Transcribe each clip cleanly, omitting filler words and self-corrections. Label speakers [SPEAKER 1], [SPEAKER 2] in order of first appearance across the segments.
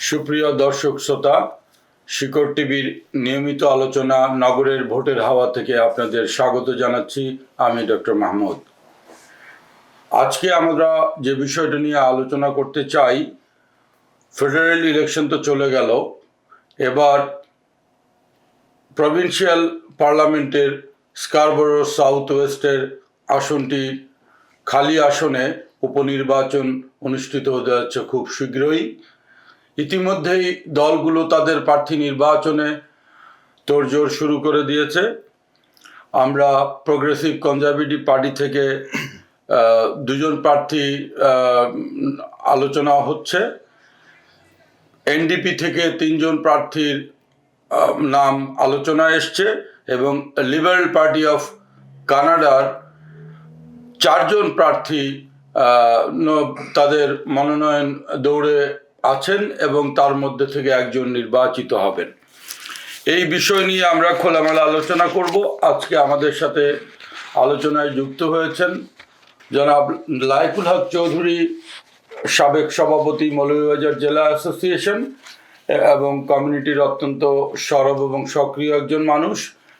[SPEAKER 1] সুপ্রিয় দর্শক শ্রোতা, শিকড় টিভির নিয়মিত আলোচনা নগরের ভোটের হাওয়া থেকে আপনাদের স্বাগত জানাচ্ছি। আমি ডক্টর মাহমুদ। আজকে আমরা যে বিষয়টা নিয়ে আলোচনা করতে চাই, ফেডারেল ইলেকশন তো চলে গেল, এবার প্রভিন্সিয়াল পার্লামেন্টের স্কারবোরো সাউথ ওয়েস্টের আসনটি খালি আসনে উপনির্বাচন অনুষ্ঠিত হতে যাচ্ছে খুব শীঘ্রই। ইতিমধ্যেই দলগুলো তাদের প্রার্থী নির্বাচনে তোড়জোড় শুরু করে দিয়েছে। আমরা প্রোগ্রেসিভ কনজারভেটিভ পার্টি থেকে দুজন প্রার্থী আলোচনা হচ্ছে, এনডিপি থেকে তিনজন প্রার্থীর নাম আলোচনা এসছে এবং লিবারেল পার্টি অফ কানাডার চারজন প্রার্থী তাদের মনোনয়ন দৌড়ে আছেন এবং তার মধ্যে থেকে একজন নির্বাচিত হবেন। এই বিষয় নিয়ে আমরা খোলামেলা আলোচনা করব। আজকে আমাদের সাথে আলোচনায় যুক্ত হয়েছেন জনাব লাইকুল হক চৌধুরী, সাবেক সভাপতি মৌলভীবাজার জেলা অ্যাসোসিয়েশন এবং কমিউনিটির অত্যন্ত সরব এবং সক্রিয় একজন মানুষ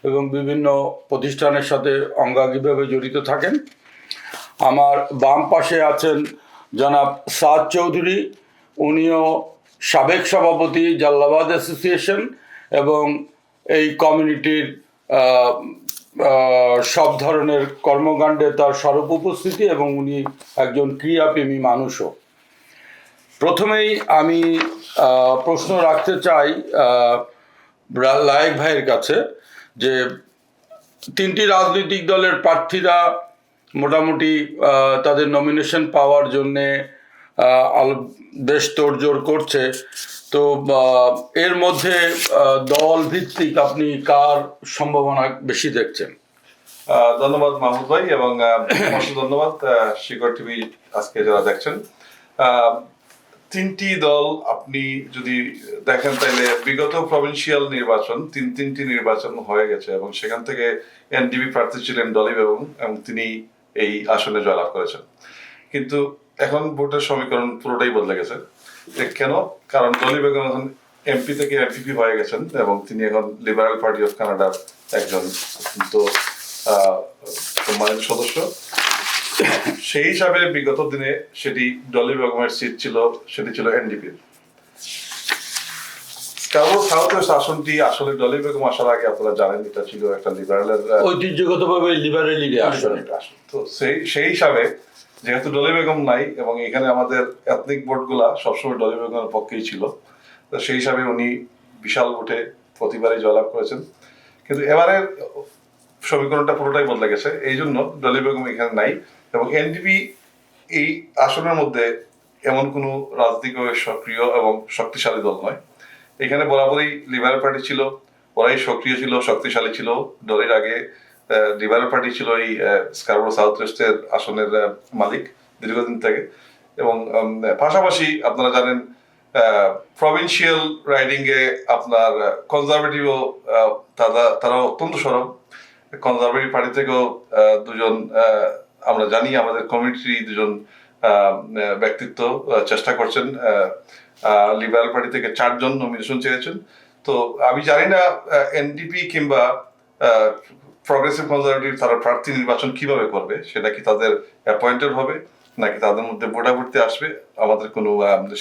[SPEAKER 1] এবং বিভিন্ন প্রতিষ্ঠানের সাথে অঙ্গাঙ্গিভাবে জড়িত থাকেন। আমার বাম পাশে আছেন জনাব সাদ চৌধুরী, উনিও সাবেক সভাপতি জালালাবাদ অ্যাসোসিয়েশন এবং এই কমিউনিটির সব ধরনের কর্মকাণ্ডে তার সরব উপস্থিতি এবং উনি একজন ক্রিয়াপ্রেমী মানুষও। প্রথমেই আমি প্রশ্ন রাখতে চাই লায়েক ভাইয়ের কাছে যে তিনটি রাজনৈতিক দলের প্রার্থীরা মোটামুটি তাদের নমিনেশন পাওয়ার জন্যে বেশ তোড়জোড় করছে, তো এর মধ্যে দল ভিত্তিক আপনি কার সম্ভাবনা বেশি দেখছেন?
[SPEAKER 2] ধন্যবাদ মাহমুদ ভাই এবং ধন্যবাদ শিকড় টিভি আজকে যারা দেখছেন। তিনটি দল আপনি যদি দেখেন তাহলে বিগত প্রভিন্সিয়াল নির্বাচন তিনটি নির্বাচন হয়ে গেছে এবং সেখান থেকে এনডিপি প্রার্থী ছিলেন ডলি বেগম এবং তিনি এই আসনে জয়লাভ করেছেন। কিন্তু এখন ভোটের সমীকরণ পুরোটাই বদলে গেছে। কেন? কারণ ডলি বেগম এখন এমপি থেকে এমপিপি হয়ে গেছেন এবং তিনি এখন লিবারেল পার্টি অফ কানাডার একজন সম্মানিত সদস্য। সেই হিসাবে বিগত দিনে সেটি ডলি বেগমের সিট ছিল, সেটি ছিল এনডিপির। সাউথ ওয়েস্ট আসনটি আসলে ডলি বেগম আসার আগে আপনারা জানেন এটা ছিল একটা লিবারেলের,
[SPEAKER 1] ঐতিহ্যগতভাবে লিবারেলের আসন।
[SPEAKER 2] তো সেই হিসাবে যেহেতু ডলি বেগম নাই এবং এখানে আমাদের এথনিক ভোটগুলা সবসময় ডলি বেগমের পক্ষেই ছিল, তো সেই হিসাবে উনি বিশাল ভোটে প্রতিবারই জয়লাভ করেছেন। কিন্তু এবারে সমীকরণটা পুরোটাই বদলে গেছে, এই জন্য ডলি বেগম এখানে নাই এবং এনডিপি এই আসনের মধ্যে এমন কোনো রাজনীতিক সক্রিয় এবং শক্তিশালী দল নয়। এখানে বরাবরই লিবারেল পার্টি ছিল, ওরাই সক্রিয় ছিল, শক্তিশালী ছিল। ডলির আগে লিবারেল পার্টি ছিল এই স্কারবোরো সাউথ ওয়েস্টের আসনের মালিক দীর্ঘদিন থেকে। এবং পাশাপাশি আপনারা জানেন প্রভিন্সিয়াল রাইডিং এ আপনার কনজারভেটিভও তারা অত্যন্ত সরব। কনজারভেটিভ পার্টি থেকেও দুজন আমরা জানি, আমাদের কমিউনিটির দুজন ব্যক্তিত্ব চেষ্টা করছেন। লিবারেল পার্টি থেকে 4 জন নমিনেশন চেয়েছেন। তো আমি জানি না এনডিপি কিংবা প্রগ্রেসিভ কনজারভেটিভ তারা প্রার্থী নির্বাচন কিভাবে করবে, সেটা কি তাদের অ্যাপয়েন্টেড হবে নাকি তাদের মধ্যে ভোটাভুটিতে আসবে, আমাদের কোনো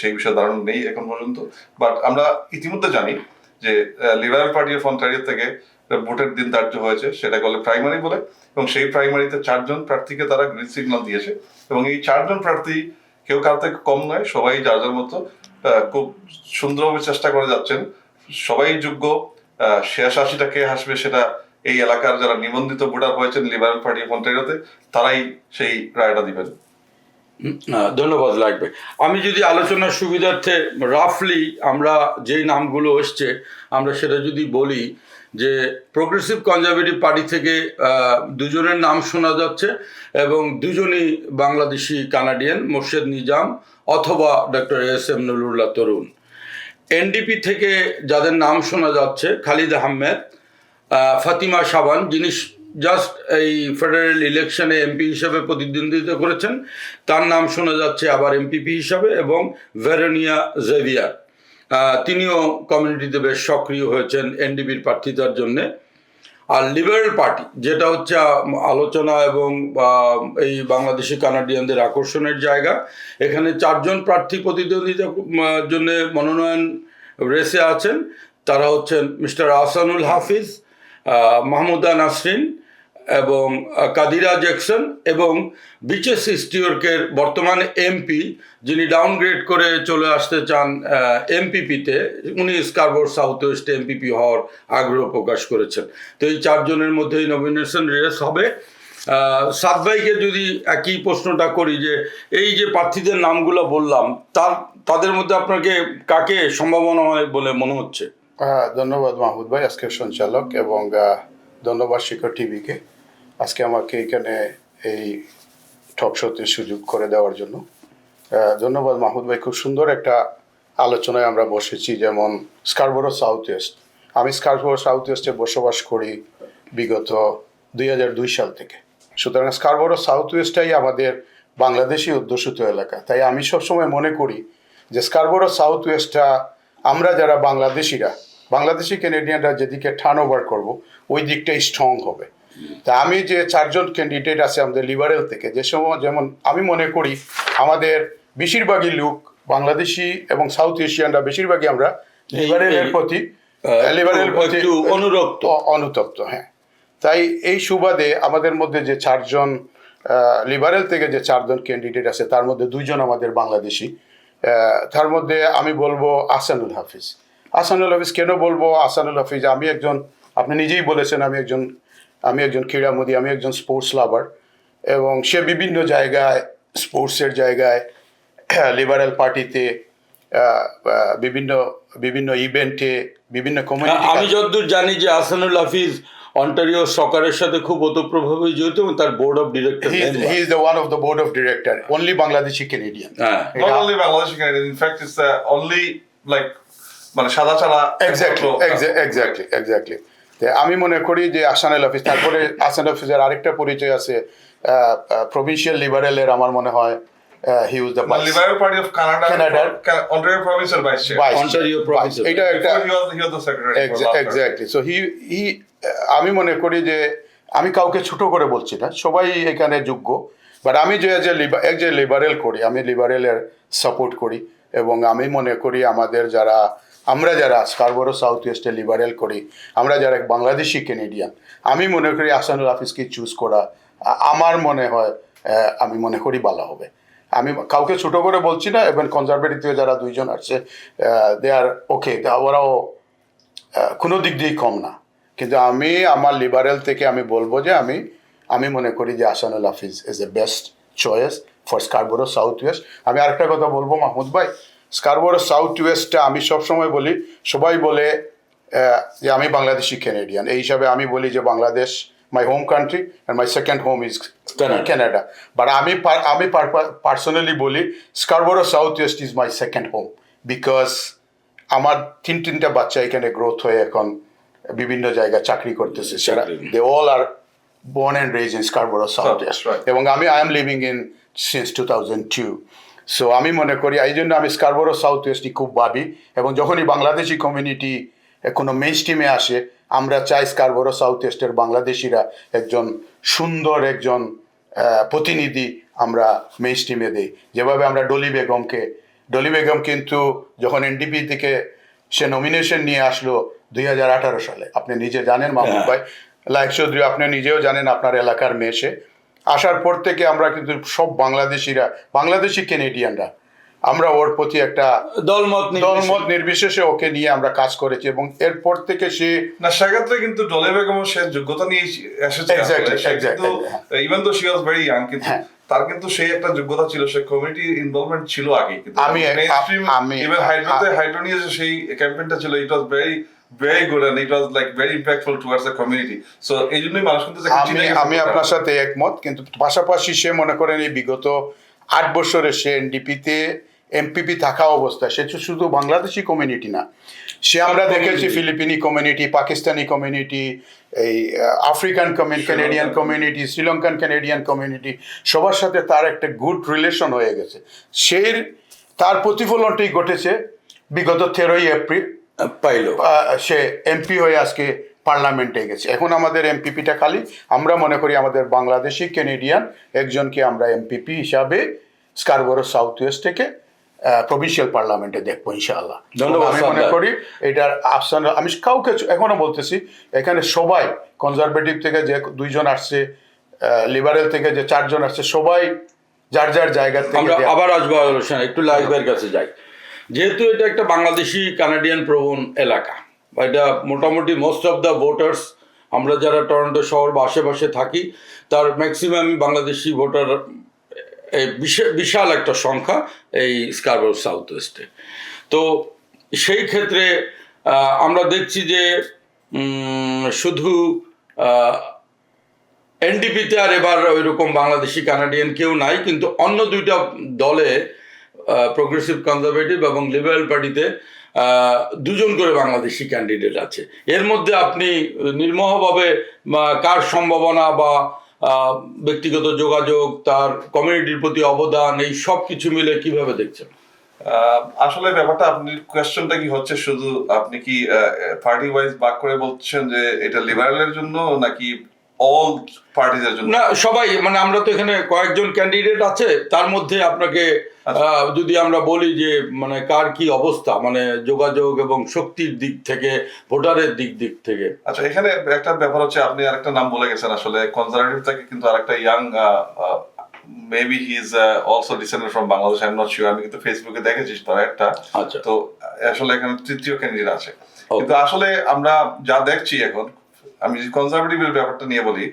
[SPEAKER 2] সেই বিষয়ে ধারণা নেই এখন পর্যন্ত। বাট আমরা ইতিমধ্যে জানি যে লিবারেল পার্টি অফ অন্টারিও থেকে ভোটের দিন ধার্য হয়েছে, সেটাকে বলে প্রাইমারি বলে, এবং সেই প্রাইমারিতে 4 জন প্রার্থীকে তারা গ্রিন সিগন্যাল দিয়েছে এবং এই 4 জন প্রার্থী কেউ কার থেকে কম নয়, সবাই যার যার মতো খুব সুন্দরভাবে চেষ্টা করে যাচ্ছেন। সবাই যোগ্য। শেষ 80টা কে আসবে সেটা এই এলাকার যারা নিবন্ধিত ভোটার হয়েছেন লিবারেল পার্টি অফ অন্টারিওতে তারাই সেই রায়টা দিবেন।
[SPEAKER 1] ধন্যবাদ লাগবে। আমি যদি আলোচনার সুবিধার্থে রাফলি আমরা যেই নামগুলো এসছে আমরা সেটা যদি বলি যে প্রোগ্রেসিভ কনজারভেটিভ পার্টি থেকে দুজনের নাম শোনা যাচ্ছে এবং দুজনই বাংলাদেশি কানাডিয়ান, মোর্শেদ নিজাম অথবা ডক্টর এস.এম. নুরুল্লাহ তরুণ। এনডিপি থেকে যাদের নাম শোনা যাচ্ছে খালিদ আহমেদ, ফাতিমা শাবান, যিনি জাস্ট এই ফেডারেল ইলেকশনে এমপি হিসাবে প্রতিদ্বন্দ্বিতা করেছেন, তার নাম শোনা যাচ্ছে আবার এমপিপি হিসাবে, এবং ভেরোনিয়া জেভিয়ার। তিনিও কমিউনিটিতে বেশ সক্রিয় হয়েছেন এনডিপির প্রার্থিতার জন্যে। আর লিবারেল পার্টি যেটা হচ্ছে আলোচনা এবং এই বাংলাদেশি কানাডিয়ানদের আকর্ষণের জায়গা, এখানে 4 জন প্রার্থী প্রতিদ্বন্দ্বিতার জন্য মনোনয়ন রেসে আছেন। তারা হচ্ছেন মিস্টার আহসানুল হাফিজ, মাহমুদা নাসরিন এবং কাদিরা জ্যাকসন এবং বিচেস স্টিওর্কের বর্তমান এমপি, যিনি ডাউনগ্রেড করে চলে আসতে চান এমপিপিতে, উনি স্কারবোর সাউথ ওয়েস্ট এমপিপি হওয়ার আগ্রহ প্রকাশ করেছেন। তো এই 4 জনের মধ্যেই নমিনেশন রেস হবে। সাদ ভাইকে যদি একই প্রশ্নটা করি যে এই যে প্রার্থীদের নামগুলো বললাম, তাদের মধ্যে আপনাকে কাকে সম্ভাবনা হয় বলে মনে হচ্ছে?
[SPEAKER 3] ধন্যবাদ মাহমুদ ভাই, আজকের সঞ্চালক, এবং ধন্যবাদ শিখর টিভিকে আজকে আমাকে এখানে এই টক শোতে সুযোগ করে দেওয়ার জন্য। ধন্যবাদ মাহমুদ ভাই, খুব সুন্দর একটা আলোচনায় আমরা বসেছি। যেমন স্কারবোরো সাউথ ওয়েস্ট, আমি স্কারবোরো সাউথ ওয়েস্টে বসবাস করি বিগত 2002 সাল থেকে। সুতরাং স্কারবোরো সাউথ ওয়েস্টটাই আমাদের বাংলাদেশি অধ্যুষিত এলাকা। তাই আমি সবসময় মনে করি যে স্কারবোরো সাউথ ওয়েস্টটা আমরা যারা বাংলাদেশি ক্যানাডিয়ানরা যেদিকে টার্ন ওভার করবো ওই দিকটাই স্ট্রং হবে। তা আমি যে 4 জন ক্যান্ডিডেট আছে আমাদের লিবারেল থেকে, যেমন আমি মনে করি আমাদের বেশিরভাগই লোক বাংলাদেশি এবং সাউথ এশিয়ানরা বেশিরভাগই আমরা লিবারেলের প্রতি অনুতপ্ত। হ্যাঁ, তাই এই সুবাদে আমাদের মধ্যে যে 4 জন লিবারেল থেকে যে 4 জন ক্যান্ডিডেট আছে তার মধ্যে 2 জন আমাদের বাংলাদেশি। তার মধ্যে আমি বলবো আহসানুল হাফিজ। কেন বলবো আহসানুল হাফিজ? আপনি নিজেই বলেছেন আমি একজন ক্রীড়ামোদী, আমি একজন স্পোর্টস লাভার, এবং সে বিভিন্ন জায়গায় স্পোর্টসের জায়গায় লিবারেল পার্টিতে বিভিন্ন ইভেন্টে বিভিন্ন কমিউনিটি।
[SPEAKER 1] আমি যতদূর জানি যে আহসানুল হাফিজ অন্টারিও সকারের সাথে খুব ওতপ্রোতভাবে জড়িত এবং তার board of director.
[SPEAKER 3] He is the one of the board of director, only Bangladeshi Canadian.
[SPEAKER 2] Not only Bangladeshi Canadian, in fact it's the only like মানে সাদা ছাড়া।
[SPEAKER 3] Exactly. আমি মনে করি যে আহসানুল হাফিজ, তারপরে আহসানুল হাফিজের আরেকটা পরিচয় আছে প্রভিন্সিয়াল লিবারেলের, আমার মনে হয় he was the
[SPEAKER 2] Liberal Party of Canada, Ontario Province or Vice Chair.
[SPEAKER 1] Ontario Province.
[SPEAKER 3] এটা একটা
[SPEAKER 2] he was the secretary.
[SPEAKER 3] Exactly. So he আমি মনে করি যে আমি কাউকে ছোট করে বলছি না, সবাই এখানে যোগ্য। বাট আমি যে লিবারেল করি, আমি লিবারেলের সাপোর্ট করি, এবং আমি মনে করি আমরা যারা স্কারবোরো সাউথ ওয়েস্টে লিবারেল করি, আমরা যারা বাংলাদেশি ক্যানেডিয়ান, আমি মনে করি আহসানুল হাফিজকে চুজ করা আমার মনে হয় আমি মনে করি ভালো হবে। আমি কাউকে ছোট করে বলছি না, এবং কনজারভেটিভ থেকে যারা 2 জন আসছে দে আর ওকে, ওরাও কোনো দিক দিয়েই কম না। কিন্তু আমি আমার লিবারেল থেকে আমি বলবো যে আমি মনে করি যে Ahsanul Hafiz is a best choice for Scarborough South West. আমি আরেকটা কথা বলবো মাহমুদ ভাই, স্কারবোরো সাউথ ওয়েস্টটা আমি সবসময় বলি, সবাই বলে যে আমি বাংলাদেশি ক্যানেডিয়ান, এই হিসাবে আমি বলি যে Bangladesh my home country and my second home is Canada. But আমি পার্সোনালি বলি Scarborough South West is my second home, because আমার তিনটা বাচ্চা এখানে গ্রোথ হয়ে এখন বিভিন্ন জায়গায় চাকরি করতেছে। সেটা they all are born and raised in Scarborough South West, এবং I am living in since 2002. So আমি মনে করি এই জন্য আমি স্কারবোরো সাউথ ওয়েস্টই খুব ভাবি, এবং যখনই বাংলাদেশি কমিউনিটি কোনো মেইন স্ট্রিমে আসে আমরা চাই স্কারবোরো সাউথ ওয়েস্টের বাংলাদেশিরা একজন সুন্দর প্রতিনিধি আমরা মেইন স্ট্রিমে দিই। যেভাবে আমরা ডলি বেগম কিন্তু যখন এনডিপি থেকে সে নমিনেশন নিয়ে আসলো 2018 সালে, আপনি নিজে জানেন মাহমুদ ভাই, লাইক চৌধুরী আপনি নিজেও জানেন, আপনার এলাকার মেয়ে সে আসার পর থেকে আমরা কিন্তু সব বাংলাদেশি ক্যানেডিয়ানরা আমরা ওর প্রতি একটা দলমত নির্বিশেষে ওকে নিয়ে আমরা কাজ করেছি, এবং এরপর থেকে সে
[SPEAKER 2] সেক্ষেত্রে কিন্তু ডলি বেগম সে যোগ্যতা নিয়ে এসেছে। Even though she was very young, কিন্তু তার কিন্তু সেই একটা যোগ্যতা ছিল, সে কমিউনিটি ইনভলভমেন্ট ছিল আগে। কিন্তু আমি ইভেন হাইড্রো নিয়ে যে সেই ক্যাম্পেইনটা ছিল, ইট ওয়াজ very good and it was like very impactful towards the community. So এই জন্যই মানুষ কিন্তু
[SPEAKER 3] আমি আপনার সাথে একমত, কিন্তু পাশাপাশি সে মনে করেন এই বিগত 8 বছরে সে এনডিপিতে এমপিপি থাকা অবস্থায় সে শুধু বাংলাদেশি কমিউনিটি না, সে আমরা দেখেছি ফিলিপিনি কমিউনিটি, পাকিস্তানি কমিউনিটি, এই African Canadian community, Sri Lankan Canadian community, সবার সাথে তার একটা গুড রিলেশন হয়ে গেছে। তার প্রতিফলনটাই ঘটেছে বিগত 13ই এপ্রিল
[SPEAKER 1] পাইল।
[SPEAKER 3] সে এমপি হয়ে আজকে পার্লামেন্টে গেছে। এখন আমাদের এমপিপিটা খালি আমরা মনে করি আমাদের বাংলাদেশি কানাডিয়ান একজনকে আমরা এমপিপি হিসাবে স্কারবোরো সাউথ ওয়েস্ট থেকে প্রভিন্সিয়াল পার্লামেন্টে দেখবো ইনশাআল্লাহ।
[SPEAKER 1] ধন্যবাদ
[SPEAKER 3] আমি মনে
[SPEAKER 1] সর্দার।
[SPEAKER 3] করি এটার আফসান, আমি কাউকে এখনো বলতেছি এখানে সবাই কনজারভেটিভ থেকে যে 2 জন আসছে, লিবারেল থেকে যে 4 জন আসছে, সবাই যার যার জায়গা থেকে
[SPEAKER 1] আমরা আবার আসবো আলোচনা, একটু লাইভের কাছে যাই। যেহেতু এটা একটা বাংলাদেশি কানাডিয়ান প্রবণ এলাকা, এটা মোটামুটি মোস্ট অফ দ্য ভোটার্স, আমরা যারা টরন্টো শহর বা আশেপাশে থাকি তার ম্যাক্সিমামই বাংলাদেশি ভোটার, এই বিশাল একটা সংখ্যা এই স্কারবোরো সাউথ ওয়েস্টে। তো সেই ক্ষেত্রে আমরা দেখছি যে শুধু এনডিপিতে আর এবার ওইরকম বাংলাদেশি কানাডিয়ান কেউ নাই, কিন্তু অন্য 2টা দলে প্রোগ্রেসিভ কনজারভেটিভ এবং লিবারেল পার্টিতে 2 জন করে বাংলাদেশি ক্যান্ডিডেট আছে। এর মধ্যে আপনি নির্মোহভাবে কার সম্ভাবনা বা ব্যক্তিগত যোগাযোগ, তার কমিউনিটির প্রতি অবদান, এই সব কিছু মিলে কিভাবে দেখছেন?
[SPEAKER 2] আসলে ব্যাপারটা, আপনি কোয়েশ্চনটা কি হচ্ছে, শুধু আপনি কি পার্টি ওয়াইজ ভাগ করে বলছেন যে এটা লিবারেলের জন্য নাকি অল পার্টিজের জন্য?
[SPEAKER 1] না, সবাই, মানে আমরা তো এখানে কয়েকজন ক্যান্ডিডেট আছে, তার মধ্যে আপনাকে যদি আমরা বলি যে মানে কার কি অবস্থা, মানে যোগাযোগ এবং শক্তির দিক থেকে, ভোটারের দিক থেকে।
[SPEAKER 2] আচ্ছা, এখানে একটা ব্যাপার হচ্ছে, আপনি আরেকটা নাম বলে গেছেন, আসলে কনজারভেটিভ থেকে কিন্তু আরেকটা young, maybe he is also descended from Bangladesh, I am not sure, আমি কিন্তু ফেসবুকে দেখেছি তার একটা।
[SPEAKER 1] আচ্ছা।
[SPEAKER 2] তো আসলে এখানে 3য় ক্যান্ডিডেট আছে, কিন্তু আসলে আমরা যা দেখছি এখন, আমি কনজারভেটিভের ব্যাপারটা নিয়ে বলি,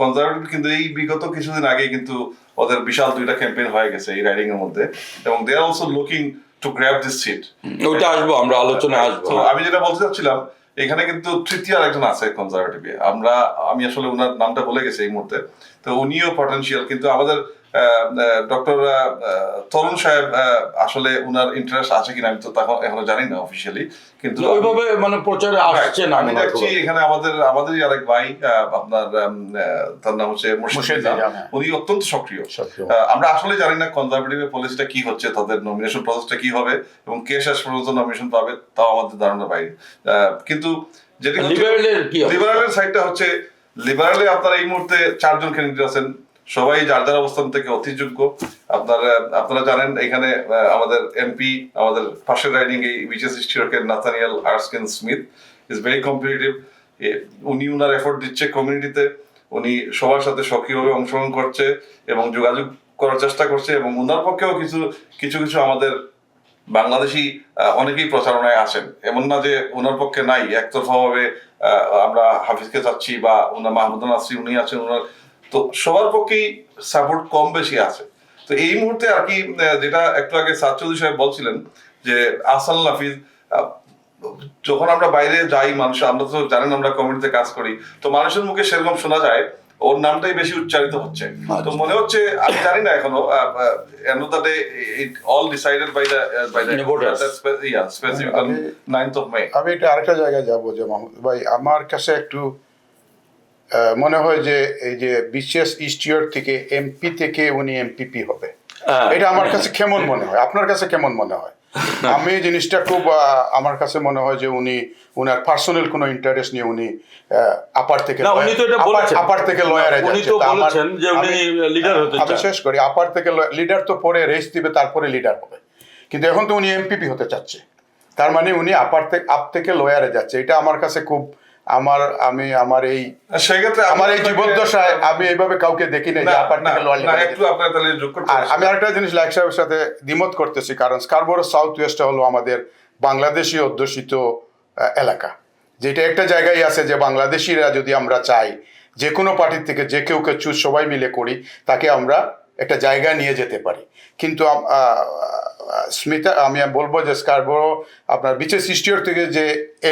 [SPEAKER 2] কনজারভেটিভ কিন্তু এই বিগত কিছুদিন আগে কিন্তু ওদের বিশাল 2টা ক্যাম্পেইন হয়ে গেছে এই রাইডিং এর মধ্যে, এবং they are also looking to grab this seat.
[SPEAKER 1] ওইটা আসবো, আমরা আলোচনায় আসবো।
[SPEAKER 2] তো আমি যেটা বলতে চাচ্ছিলাম, এখানে কিন্তু 3য় আরেকজন আছে কনজারভেটিভে, আমি আসলে ওনার নামটা বলে গেছি এই মুহূর্তে। তো উনিও পটেনশিয়াল, কিন্তু আমাদের ডক্টর তরুণ সাহেব, আসলে উনার ইন্টারেস্ট আছে কিনা আমি তো এখনো জানি না অফিসিয়ালি, কিন্তু
[SPEAKER 1] ওইভাবে মানে প্রচারে আসছে না।
[SPEAKER 2] আমি দেখছি এখানে আমাদেরই আরেক ভাই, আপনার তার নাম হচ্ছে মুর্শিদ নিজাম, উনি অত্যন্ত সক্রিয়। আমরা আসলে জানি না কনজারভেটিভের পলিসিটা কি হচ্ছে, তাদের নমিনেশন প্রসেসটা কি হবে এবং কে শেষ পর্যন্ত নমিনেশন পাবে তাও আমাদের ধারণার বাইরে। কিন্তু যেটা লিবারেলের সাইডটা হচ্ছে, লিবারেলে আপনার এই মুহূর্তে 4 জন ক্যান্ডিডেট আছেন, সবাই যার যার অবস্থান থেকে অতিযোগ্য। আপনারা জানেন এখানে আমাদের এমপি, আমাদের পাশের রাইডিং এই বিচেস স্টিওরকে Nathaniel Erskine Smith is very competitive. উনি উনার এফোর্ট দিচ্ছে কমিউনিটিতে, উনি সবার সাথে সক্রিয়ভাবে অংশগ্রহণ করছে এবং যোগাযোগ করার চেষ্টা করছে, এবং উনার পক্ষেও কিছু আমাদের বাংলাদেশি অনেকেই প্রচারণায় আসেন, এমন না যে ওনার পক্ষে নাই। একতরফাভাবে আমরা হাফিজকে চাচ্ছি বা ওনার মাহমুদুল নাসরি উনি আছেন, ওনার তো সবার পক্ষেই সাপোর্ট কম বেশি আছে। তো এই মুহূর্তে আর কি, যেটা একটু আগে সাদ চৌধুরী সাহেব বলছিলেন যে আহসানুল হাফিজ, যখন আমরা বাইরে যাই, আমরা তো জানেন আমরা কমিউনিটিতে কাজ করি, তো মানুষের মুখে সেরকম শোনা যায় ওর নামটাই বেশি উচ্চারিত হচ্ছে। তো মনে হচ্ছে, আমি জানি না এখনো, end of the day it all decided by the
[SPEAKER 1] voters.
[SPEAKER 2] specifically 9th of May.
[SPEAKER 3] আমি এটা আরেকটা জায়গায় যাবো যে মাহমুদ ভাই, আমার কাছে একটু মনে হয় যে এই যে বিশেষ ইস্টিওর থেকে এমপি থেকে উনি এমপিপি হবে, এটা আমার কাছে কেমন মনে হয়, আপনার কাছে কেমন মনে হয়? আমি জিনিসটা খুব, আমার কাছে মনে হয় যে উনার পার্সোনাল কোনো ইন্টারেস্ট নিয়ে উনি আপার থেকে লয়ারে যাচ্ছে। আমি শেষ করি, আপার থেকে লিডার তো পরে রেস দিবে, তারপরে লিডার হবে, কিন্তু এখন তো উনি এমপিপি হতে চাচ্ছে, তার মানে উনি আপ থেকে লয়ারে যাচ্ছে। এটা আমার কাছে খুব, আমার এই জীবদ্দশায় আমি এইভাবে কাউকে দেখি নাই। আমি আরেকটা জিনিস লাইক সাহেবের সাথে দ্বিমত করতেছি, কারণ স্কারবোরো সাউথ ওয়েস্ট হলো আমাদের বাংলাদেশি অধ্যুষিত এলাকা, যেটা একটা জায়গায় আছে যে বাংলাদেশিরা যদি আমরা চাই যে কোনো পার্টির থেকে যে কেউ চুজ সবাই মিলে করি, তাকে আমরা একটা জায়গায় নিয়ে যেতে পারি। কিন্তু স্মিতা, আমি বলবো যে স্কারবোরো আপনার বিচেস ইস্টিওর থেকে যে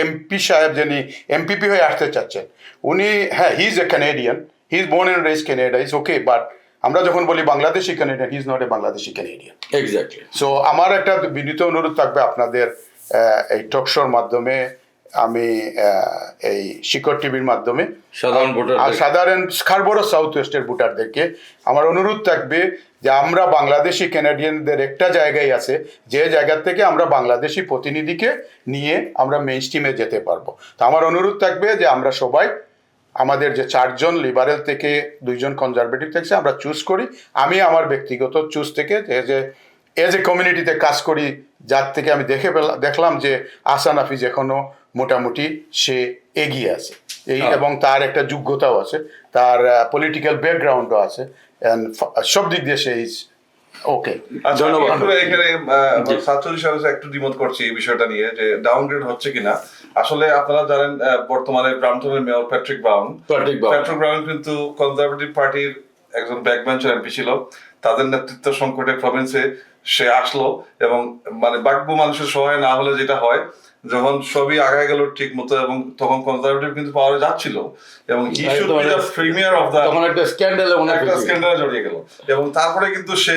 [SPEAKER 3] এমপি সাহেব যিনি এমপিপি হয়ে আসতে চাচ্ছেন, উনি, হ্যাঁ, he is a Canadian, he is born and raise Canada, is okay, but আমরা যখন বলি Bangladeshi Canadian, he is not a Bangladeshi Canadian.
[SPEAKER 1] Exactly.
[SPEAKER 3] So আমার একটা বিনীত অনুরোধ থাকবে আপনাদের এই টক শোর মাধ্যমে, আমি এই শিকড় টিভির মাধ্যমে
[SPEAKER 1] সাধারণ ভোটার
[SPEAKER 3] আর সাধারণ স্কারবোরো সাউথ ওয়েস্টের ভোটারদেরকে আমার অনুরোধ থাকবে যে আমরা বাংলাদেশি ক্যানাডিয়ানদের একটা জায়গায় আছে যে জায়গা থেকে আমরা বাংলাদেশি প্রতিনিধিকে নিয়ে আমরা মেইন স্ট্রিমে যেতে পারবো। তো আমার অনুরোধ থাকবে যে আমরা সবাই আমাদের যে 4 জন লিবারেল থেকে 2 জন কনজারভেটিভ থেকে আমরা চুজ করি। আমি আমার ব্যক্তিগত চুজ থেকে এজ এ কমিউনিটিতে কাজ করি, যার থেকে আমি দেখলাম যে আহসান হাফিজ এখনো মোটামুটি সে এগিয়ে আছে এবং তার একটা যোগ্যতাও আছে, তার পলিটিক্যাল ব্যাকগ্রাউন্ডও আছে, সব দিক দিয়ে সে ইজ ওকে।
[SPEAKER 1] ধন্যবাদ।
[SPEAKER 2] একটু এখানে ছাত্রী সাহেব একটু দ্বিমত করছি এই বিষয়টা নিয়ে যে ডাউনগ্রেড হচ্ছে কিনা। আসলে আপনারা জানেন বর্তমানে ব্রাম্পটনের মেয়র প্যাট্রিক ব্রাউন কিন্তু কনজারভেটিভ পার্টির একজন ব্যাকবেঞ্চার এমপি ছিল। তাদের নেতৃত্ব সংকটে প্রভিন্সে সে আসলো এবং মানে বাক্য মানুষের সহায় না হলে যেটা হয়, যখন সবই আগায় গেল ঠিক মতো এবং তখন কনজারভেটিভ কিন্তু পাওয়ারে যাচ্ছিল এবং he should be the premier of the,
[SPEAKER 1] তখন একটা
[SPEAKER 2] স্ক্যান্ডালে জড়িয়ে গেল এবং তারপরে কিন্তু সে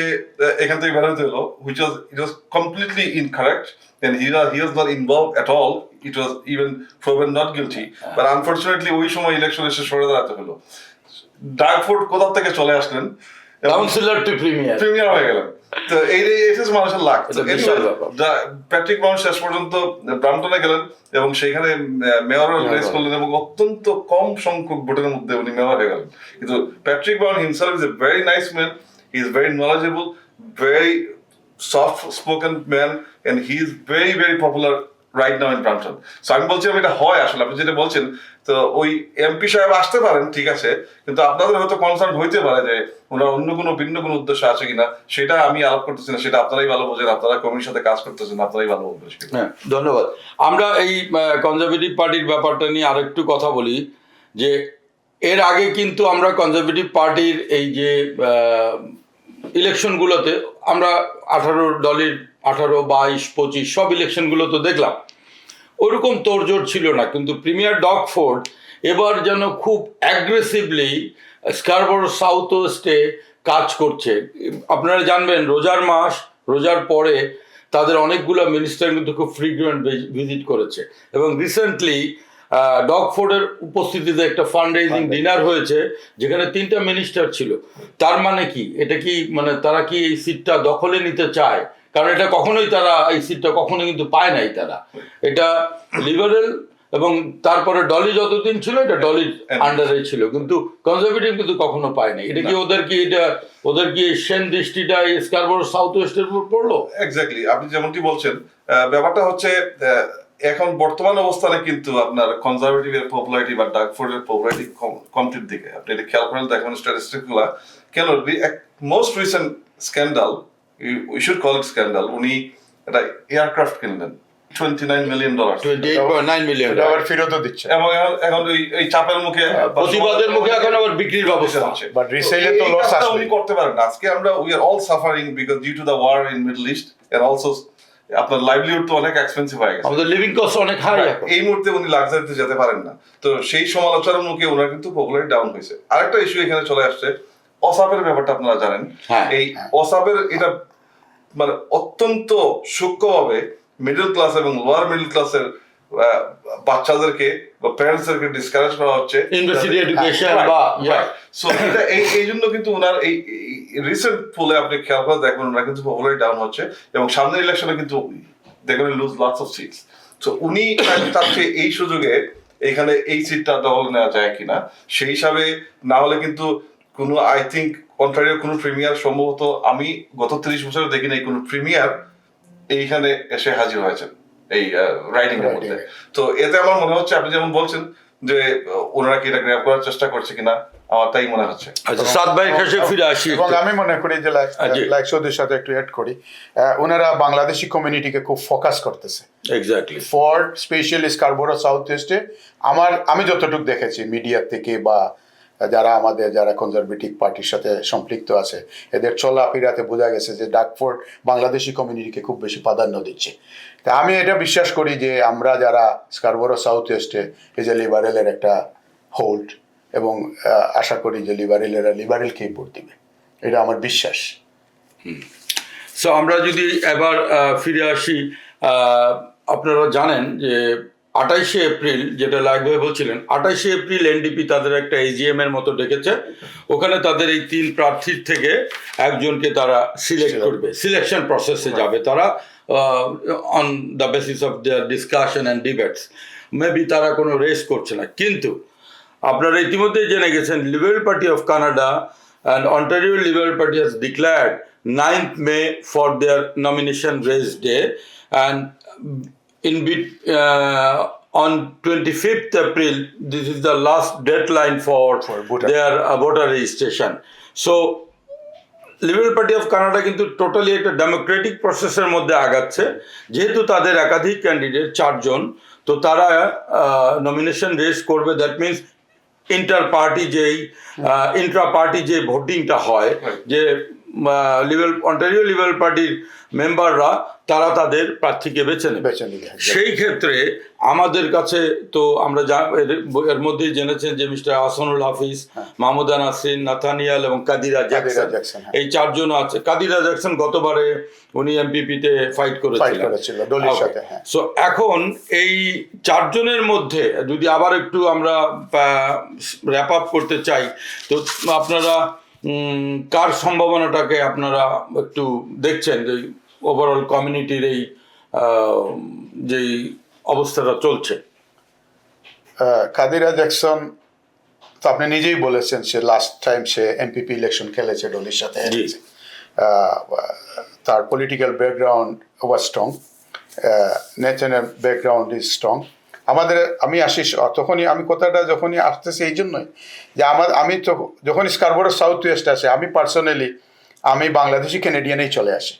[SPEAKER 2] এখান থেকে বের হতে হলো, which was it was completely incorrect and he was not involved at all. It was even proven not guilty, but unfortunately ওই সময় ইলেকশনে সে সরে দাঁড়াতে হলো। ডার্কফোর্ড কোথা থেকে চলে আসলেন,
[SPEAKER 1] কাউন্সিলর টু
[SPEAKER 2] প্রিমিয়ার হয়ে গেলেন। তো এই মানুষের লাগ। প্যাট্রিক ব্রাউন শেষ পর্যন্ত ব্রাম্পটনে গেলেন এবং সেখানে মেয়রের রেস করলেন এবং অত্যন্ত কম সংখ্যক ভোটের মধ্যে উনি মেয়র হয়ে গেলেন। কিন্তু Patrick Brown himself is a very nice man, he is very knowledgeable, very soft spoken man and he is very very popular right now in Brampton. So আমি বলছিলাম এটা হয় আসলে আপনি যেটা বলছেন, তো ওই এমপি সাহেব আসতে পারেন ঠিক আছে, কিন্তু আপনাদের হয়তো কনসার্ন হইতে পারে যে ওনার অন্য কোনো ভিন্ন কোনো উদ্দেশ্য আছে কিনা, সেটা আমি আলাপ করতেছি না, সেটা আপনারাই ভালো বোঝেন, আপনারা কমিটির সাথে কাজ করতেছেন, আপনারাই ভালো বলবেন।
[SPEAKER 1] হ্যাঁ, ধন্যবাদ। আমরা এই কনজারভেটিভ পার্টির ব্যাপারটা নিয়ে আরেকটু কথা বলি যে এর আগে কিন্তু আমরা কনজারভেটিভ পার্টির এই যে ইলেকশনগুলোতে আমরা 18 দলের 18, 22, 25 সব ইলেকশনগুলো তো দেখলাম, ওরকম তোড়জোড় ছিল না। কিন্তু প্রিমিয়ার ডগফোর্ড এবার যেন খুব অ্যাগ্রেসিভলি স্কারবোরো সাউথ ওয়েস্টে কাজ করছে। আপনারা জানবেন রোজার মাস, রোজার পরে তাদের অনেকগুলো মিনিস্টার কিন্তু খুব ফ্রিকুয়েন্ট ভিজিট করেছে এবং রিসেন্টলি ডগফোর্ডের উপস্থিতিতে একটা ফান্ড রেজিং ডিনার হয়েছে যেখানে 3টা মিনিস্টার ছিল। তার মানে কি, এটা কি মানে তারা কি এই সিটটা দখলে নিতে চায়? কারণ এটা কখনোই তারা এই সিটটা কখনো কিন্তু পায় নাই তারা। এটা লিবারেল এবং তারপরে ডলি যতদিন ছিল এটা ডলির আন্ডারে ছিল, কিন্তু কনজারভেটিভ কিন্তু কখনো পায়নি। এটা কি ওদের কি সেন দৃষ্টিটা এই স্কারবোরো সাউথ ওয়েস্টের উপর পড়লো?
[SPEAKER 2] এক্স্যাক্টলি আপনি যেমনটি বলছেন, ব্যাপারটা হচ্ছে এখন বর্তমান অবস্থানে কিন্তু আপনার কনজারভেটিভের পপুলারিটি বা ডার্কফোর্ডের পপুলারিটি কমটির দিকে। আপনি এটা খেয়াল করেন, দেখেন স্ট্যাটিস্টিকগুলো কেন most recent scandal, we should call it scandal, উনি একটা এয়ারক্রাফট কিনলেন $29 million,
[SPEAKER 1] 28.9 মিলিয়ন
[SPEAKER 3] আবার ফেরতও দিচ্ছে
[SPEAKER 2] এবং এখন এই চাপের মুখে
[SPEAKER 1] প্রতিবাদের মুখে এখন আবার বিক্রির ব্যবস্থা
[SPEAKER 2] হচ্ছে,
[SPEAKER 3] বাট রিসেলে তো লস আসবে।
[SPEAKER 2] উনি করতে পারেন না। আজকে আমরা we are all suffering because due to the war in Middle East and also আপনার লাইভলিহুড তো অনেক এক্সপেন্সিভ হয়ে গেছে,
[SPEAKER 1] আমাদের লিভিং কস্ট অনেক হাই এখন।
[SPEAKER 2] এই মুহূর্তে উনি লাক্সারিতে যেতে পারেন না। তো সেই সমালোচনার মুখে ওনার কিন্তু পপুলারিটি ডাউন হয়েছে। আরেকটা ইস্যু এখানে চলে আসছে, অসাপের ব্যাপারটা আপনারা জানেন। এই অসাপের এটা মানে অত্যন্ত সূক্ষ্মভাবে মিডল ক্লাস এবং লোয়ার মিডল ক্লাসের বাচ্চাদেরকে বা প্যারেন্টসদেরকে ডিসকারেজ করা হচ্ছে
[SPEAKER 1] ইউনিভার্সিটি এডুকেশন বা
[SPEAKER 2] সো এটা এই জন্য কিন্তু ওনার এই রিসেন্ট পোলে আপনি খেয়াল করে দেখবেন ওনার কিন্তু পপুলারিটি ডাউন হচ্ছে এবং সামনের ইলেকশনে কিন্তু দেখবেন lose lots of seats. So উনি চাচ্ছে এই সুযোগে এখানে এই সিটটা দখল নেওয়া যায় কিনা, সেই হিসাবে না হলে কিন্তু কোনো আই থিঙ্ক কন্ট্রারি কোনো প্রিমিয়ার সম্ভবত আমি গত 30 বছরে দেখি নাই কোনো প্রিমিয়ার এইখানে এসে হাজির হয়েছেন এই রাইডিং এর মধ্যে। তো এতে আমার মনে হচ্ছে আপনি যেমন বলছেন যে ওনারা কি এটা গ্র্যাব করার চেষ্টা করছে কিনা, আমার তাই মনে হচ্ছে।
[SPEAKER 1] আচ্ছা, সাত ভাইয়ের কাছে ফিরে আসি।
[SPEAKER 3] এবং আমি মনে করি যে লাইক সৌদির সাথে একটু অ্যাড করি, ওনারা বাংলাদেশি কমিউনিটিকে খুব ফোকাস করতেছে
[SPEAKER 1] exactly
[SPEAKER 3] for specially Scarborough South ওয়েস্টে। আমি যতটুকু দেখেছি মিডিয়া থেকে বা যারা কনজারভেটিভ পার্টির সাথে সম্পৃক্ত আছে, এদের চলাফেরাতে বোঝা গেছে যে ডার্কফোর্ড বাংলাদেশি কমিউনিটিকে খুব বেশি প্রাধান্য দিচ্ছে। তা আমি এটা বিশ্বাস করি যে আমরা যারা স্কারবোরো সাউথ ওয়েস্টে এই যে লিবারেলের একটা হোল্ড, এবং আশা করি যে লিবারেলকেই ভোট দিবে, এটা আমার বিশ্বাস।
[SPEAKER 1] সো আমরা যদি এবার ফিরে আসি, আপনারা জানেন যে 28 এপ্রিল, যেটা লাইভভাবে বলছিলেন, 28 এপ্রিল এনডিপি তাদের একটা এজিএম এর মতো ডেকেছে। ওখানে তাদের এই 3 প্রার্থীর থেকে একজনকে তারা সিলেক্ট করবে, সিলেকশন প্রসেসে যাবে তারা on the basis of their discussion and debates. Maybe তারা কোনো রেস করছে না, কিন্তু আপনারা ইতিমধ্যেই জেনে গেছেন liberal party of Canada and Ontario Liberal Party has declared 9th May for their nomination race day, and on 25th April this is the last deadline for
[SPEAKER 3] voter.
[SPEAKER 1] their voter registration. So liberal party of Canada কিন্তু totally একটা Democratic প্রসেসের মধ্যে আগাচ্ছে, যেহেতু তাদের একাধিক candidate 4 জন, তো তারা নমিনেশন রেস করবে। That means inter party Intra party যে ভোটিংটা হয়, যে অন্টারিও লিবারেল পার্টির মেম্বাররা তারা তাদের প্রার্থীকে বেছে নেবে। সেই ক্ষেত্রে আমাদের কাছে তো আমরা এর মধ্যেই জেনেছেন যে মিস্টার আহসানুল হাফিজ, মাহমুদা নাসরিন, নাথানিয়াল এবং কাদিরা জ্যাকসন, এই 4 জন আছে। কাদিরা জ্যাকসন গতবারে উনি এমপিপিতে ফাইট করেছিলেন দলের সাথে। সো এখন এই 4 জনের মধ্যে যদি আবার একটু আমরা র্যাপ আপ করতে চাই, তো আপনারা কার সম্ভাবনাটাকে আপনারা একটু দেখছেন যে ওভারঅল কমিউনিটির এই যেই অবস্থাটা চলছে?
[SPEAKER 3] কাদিরা জ্যাকসন তো আপনি নিজেই বলেছেন, সে লাস্ট টাইম সে এমপিপি ইলেকশন খেলেছে ডলির সাথে, তার political background was strong, national background is strong. আমি আসি তখনই, আমি কথাটা যখনই আসতেছি এই জন্যই যে আমি তো যখন স্কারবোরো সাউথ ওয়েস্ট আসে, আমি পার্সোনালি আমি বাংলাদেশি ক্যানেডিয়ানেই চলে আসি।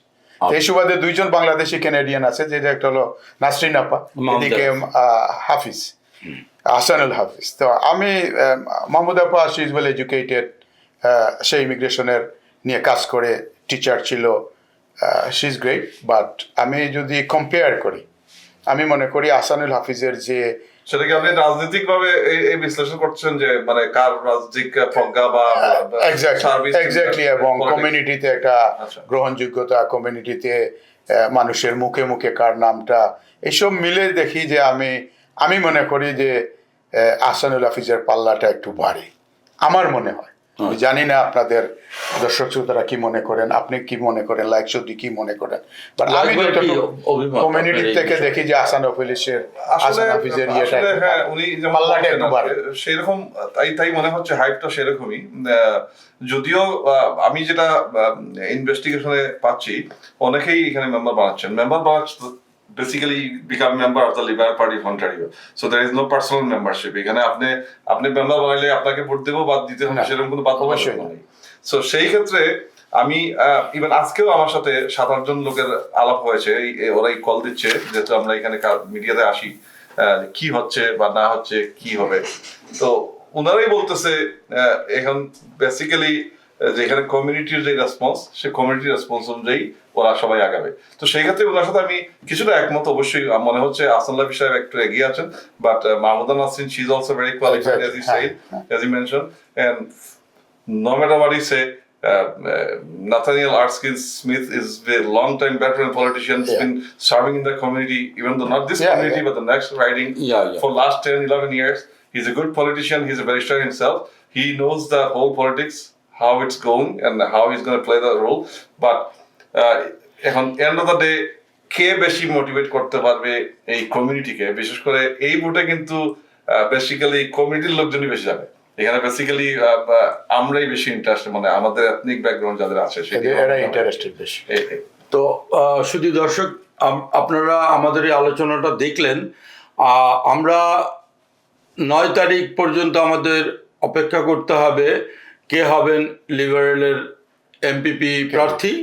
[SPEAKER 3] এই সুবাদে 2 জন বাংলাদেশি ক্যানেডিয়ান আছে, যেটা একটা হলো নাসরিন আপা, এদিকে হাফিজ, আহসানুল হাফিজ। তো আমি মাহমুদ আপা, শি ইজ ওয়েল এডুকেটেড, সে ইমিগ্রেশনের নিয়ে কাজ করে, টিচার ছিল, শি ইজ গ্রেট। বাট আমি যদি কম্পেয়ার করি, আমি মনে করি আহসানুল হাফিজের যে
[SPEAKER 2] সেটাকে আপনি রাজনৈতিক ভাবে এই বিশ্লেষণ করছেন যে মানে কার রাজনৈতিক প্রজ্ঞা বা
[SPEAKER 3] এক্স্যাক্টলি, এবং কমিউনিটিতে একটা গ্রহণযোগ্যতা, কমিউনিটিতে মানুষের মুখে মুখে কার নামটা, এইসব মিলে দেখি যে আমি মনে করি যে আহসানুল হাফিজের পাল্লাটা একটু ভারী, আমার মনে হয়। আমি জানি না আপনাদের দর্শক শ্রোতারা কি মনে করেন, আপনি কি মনে করেন, লাইক সবজি কি মনে করেন, বাট আমি কমিউনিটি থেকে দেখি যে আহসান হাফিজের পাল্লাটা একটু ভারী।
[SPEAKER 2] সেরকম তাই মনে হচ্ছে, হাইপটা সেরকমই। যদিও আমি যেটা ইনভেস্টিগেশনে পাচ্ছি, অনেকেই এখানে মেম্বার বানাচ্ছেন, basically become member of the Liberal Party of Ontario. So there is no personal membership. এখানে আপনি মেম্বার বানাইলে আপনাকে ভোট দেবো, বাদ দিতে হবে, সেরকম কোনো বাধ্যবাধকতা নেই। সো সেই ক্ষেত্রে আমি ইভেন আজকেও আমার সাথে 7-8 জন লোকের আলাপ হয়েছে, ওরাই কল দিচ্ছে, যেহেতু আমরা এখানে মিডিয়াতে আসি, কি হচ্ছে বা না হচ্ছে, কি হবে। তো ওনারাই বলতেছে এখন বেসিক্যালি যেখানে কমিউনিটির যে রেসপন্স, সে কমিউনিটির রেসপন্স অনুযায়ী ওরা সবাই আগাবে। তো সেই ক্ষেত্রে ওনার সাথে আমি কিছুটা একমত। অবশ্যই মনে হচ্ছে আহসানুল হাফিজ সাহেব একটু এগিয়ে আছেন, but Mahmuda Nasrin, she is also very qualified, as you said, as you mentioned, and no matter what you say, Nathaniel Smith is a long-time veteran politician. He's been serving in the community, even though not this community, but the next riding for last 10-11 years. He's a good politician. He's a barrister himself. He knows the whole politics, how it's going, and how he's going to play the role. But এখন end of the day কে বেশি motivate করতে পারবে এই কমিউনিটিকে, বিশেষ করে এই ভোটে কিন্তু বেসিক্যালি কমিউনিটির লোকজনই বেশি যাবে এখানে। বেসিক্যালি আমরাই বেশি ইন্টারেস্টেড, মানে আমাদের এথনিক ব্যাকগ্রাউন্ড যাদের আছে
[SPEAKER 3] সেটাই ইন্টারেস্টেড বেশি।
[SPEAKER 1] তো শুধু দর্শক, আপনারা আমাদের এই আলোচনাটা দেখলেন। আমরা 9 তারিখ পর্যন্ত আমাদের অপেক্ষা করতে হবে কে হবেন লিবারেলের এমপিপি প্রার্থী,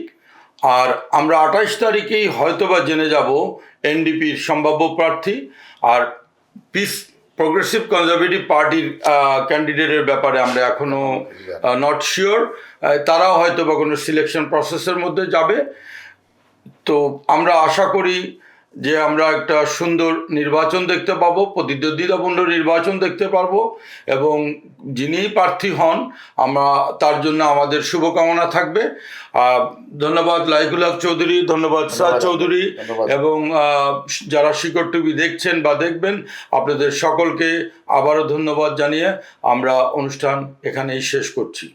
[SPEAKER 1] আর আমরা 28 তারিখেই হয়তোবা জেনে যাব এনডিপির সম্ভাব্য প্রার্থী। আর পিস প্রোগ্রেসিভ কনজারভেটিভ পার্টির ক্যান্ডিডেটের ব্যাপারে আমরা এখনও নট শিওর, তারাও হয়তোবা কোনো সিলেকশন প্রসেসের মধ্যে যাবে। তো আমরা আশা করি যে আমরা একটা সুন্দর নির্বাচন দেখতে পাবো, প্রতিদ্বন্দ্বিতাপূর্ণ নির্বাচন দেখতে পারবো, এবং যিনি প্রার্থী হন আমরা তার জন্য আমাদের শুভকামনা থাকবে। ধন্যবাদ লাইকুল হক চৌধুরী, ধন্যবাদ সাদ চৌধুরী,
[SPEAKER 3] ধন্যবাদ।
[SPEAKER 1] এবং যারা শিকড় টিভি দেখছেন বা দেখবেন আপনাদের সকলকে আবারও ধন্যবাদ জানিয়ে আমরা অনুষ্ঠান এখানেই শেষ করছি।